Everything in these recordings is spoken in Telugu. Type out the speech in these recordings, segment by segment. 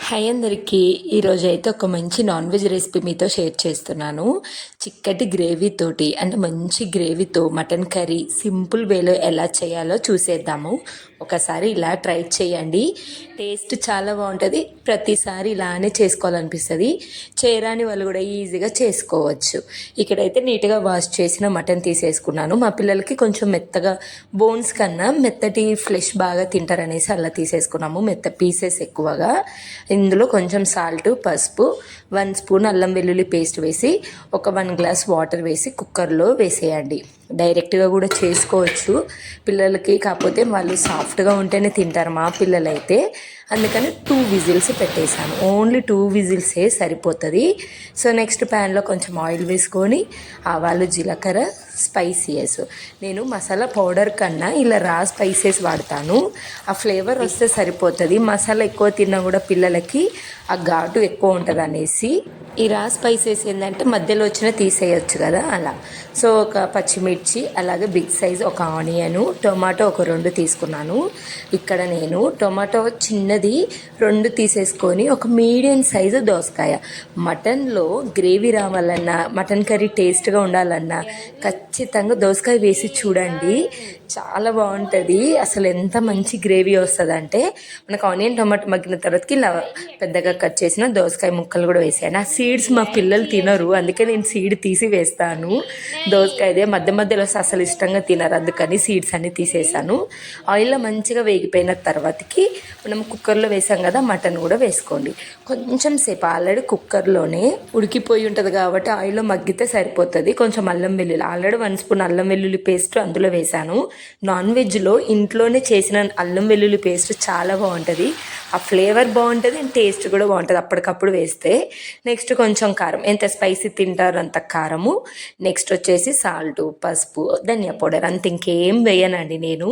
హాయ్ అందరికీ. ఈరోజు అయితే ఒక మంచి నాన్ వెజ్ రెసిపీ మీతో షేర్ చేస్తున్నాను. చిక్కటి గ్రేవీతోటి అంటే మంచి గ్రేవీతో మటన్ కర్రీ సింపుల్ వేలో ఎలా చేయాలో చూసేద్దాము. ఒకసారి ఇలా ట్రై చేయండి. టేస్ట్ చాలా బాగుంటుంది. ప్రతిసారి ఇలానే చేసుకోవాలనిపిస్తుంది. చేయరాని వాళ్ళు కూడా ఈజీగా చేసుకోవచ్చు. ఇక్కడైతే నీట్గా వాష్ చేసిన మటన్ తీసేసుకున్నాను. మా పిల్లలకి కొంచెం మెత్తగా బోన్స్ కన్నా మెత్తటి ఫ్లెష్ బాగా తింటారనేసి అలా తీసేసుకున్నాము. మెత్త పీసెస్ ఎక్కువగా. ఇందులో కొంచెం సాల్ట్, పసుపు, 1 స్పూన్ అల్లం వెల్లుల్లి పేస్ట్ వేసి ఒక 1 గ్లాస్ వాటర్ వేసి కుక్కర్లో వేసేయండి. డైరెక్ట్గా కూడా చేసుకోవచ్చు పిల్లలకి, కాకపోతే వాళ్ళు సాఫ్ట్గా ఉంటేనే తింటారు మా పిల్లలైతే. అందుకని 2 విజిల్స్ పెట్టేశాను. ఓన్లీ 2 విజిల్సే సరిపోతుంది. సో నెక్స్ట్ ప్యాన్లో కొంచెం ఆయిల్ వేసుకొని ఆవాలు, జీలకర్ర, స్పైసీయస్. నేను మసాలా పౌడర్ కన్నా ఇలా రా స్పైసెస్ వాడతాను. ఆ ఫ్లేవర్ వస్తే సరిపోతుంది. మసాలా ఎక్కువ తిన్నా కూడా పిల్లలకి ఆ ఘాటు ఎక్కువ ఉంటుంది అనేసి ఈ రా స్పైసెస్ ఏంటంటే మధ్యలో వచ్చిన తీసేయచ్చు కదా అలా. సో ఒక పచ్చిమిర్చి, అలాగే బిగ్ సైజ్ ఒక ఆనియను, టొమాటో ఒక 2 తీసుకున్నాను. ఇక్కడ నేను టొమాటో చిన్నది 2 తీసేసుకొని ఒక మీడియం సైజు దోసకాయ. మటన్లో గ్రేవీ రావాలన్నా, మటన్ కర్రీ టేస్ట్గా ఉండాలన్నా ఖచ్చితంగా దోసకాయ వేసి చూడండి. చాలా బాగుంటుంది. అసలు ఎంత మంచి గ్రేవీ వస్తుంది అంటే మనకు ఆనియన్, టొమాటో మగ్గిన తర్వాతకి ఇలా పెద్దగా కట్ చేసిన దోసకాయ ముక్కలు కూడా వేసాను. ఆ సీడ్స్ మా పిల్లలు తినరు, అందుకే నేను సీడ్ తీసి వేస్తాను. దోసకాయదే మధ్య మధ్యలో అసలు ఇష్టంగా తినరు, అందుకని సీడ్స్ అన్ని తీసేసాను. ఆయిల్లో మంచిగా వేగిపోయిన తర్వాతకి మనం కుక్కర్లో వేసాం కదా, మటన్ కూడా వేసుకోండి. కొంచెం సేపు ఆల్రెడీ కుక్కర్లోనే ఉడికిపోయి ఉంటుంది కాబట్టి ఆయిల్లో మగ్గితే సరిపోతుంది. కొంచెం అల్లం వెల్లుల్లి, ఆల్రెడీ 1 స్పూన్ అల్లం వెల్లుల్లి పేస్ట్ అందులో వేసాను. నాన్ వెజ్లో ఇంట్లోనే చేసిన అల్లం వెల్లుల్లి పేస్ట్ చాలా బాగుంటుంది. ఆ ఫ్లేవర్ బాగుంటుంది అండ్ టేస్ట్ కూడా బాగుంటుంది అప్పటికప్పుడు వేస్తే. నెక్స్ట్ కొంచెం కారం, ఎంత స్పైసీ తింటారో అంత కారము. నెక్స్ట్ వచ్చేసి సాల్ట్, పసుపు, ధనియా పౌడర్, అంత ఇంకేం వేయనండి నేను.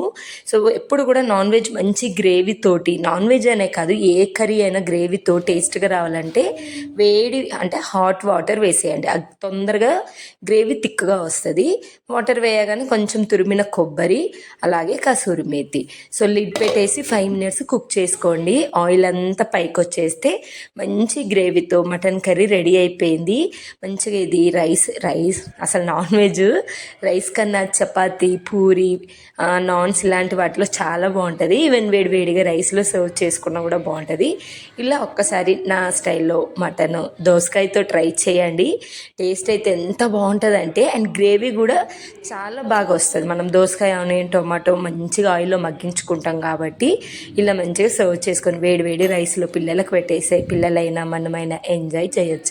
సో ఎప్పుడు కూడా నాన్ వెజ్ మంచి గ్రేవీతోటి, నాన్ వెజ్ అనే కాదు ఏ కర్రీ అయినా గ్రేవీతో టేస్ట్గా రావాలంటే వేడి అంటే హాట్ వాటర్ వేసేయండి. అది తొందరగా గ్రేవీ థిక్గా వస్తుంది. వాటర్ వేయగానే కొంచెం తురిమిన కొబ్బరి, అలాగే కసూరి మేతి. సో లిడ్ పెట్టేసి 5 మినిట్స్ కుక్ చేసుకోండి. ఆయిల్ అంతా పైకి వచ్చేస్తే మంచి గ్రేవీతో మటన్ కర్రీ రెడీ అయిపోయింది. మంచిగా ఇది రైస్ అసలు నాన్ వెజ్ రైస్ కన్నా చపాతీ, పూరి, నాన్స్ ఇలాంటి వాటిలో చాలా బాగుంటుంది. ఈవెన్ వేడివేడిగా రైస్లో సర్వ్ చేసుకున్నా కూడా బాగుంటుంది. ఇలా ఒక్కసారి నా స్టైల్లో మటన్ దోసకాయతో ట్రై చేయండి. టేస్ట్ అయితే ఎంత బాగుంటుంది అంటే, అండ్ గ్రేవీ కూడా చాలా బాగా వస్తుంది. మనం దోసకాయ, ఆనియన్, టొమాటో మంచిగా ఆయిల్లో మగ్గించుకుంటాం కాబట్టి ఇలా మంచిగా సర్వ్ చేసుకొని వేడి వేడి రైస్లో పిల్లలకు పెట్టేసే పిల్లలైనా మనమైనా ఎంజాయ్ చేయొచ్చు.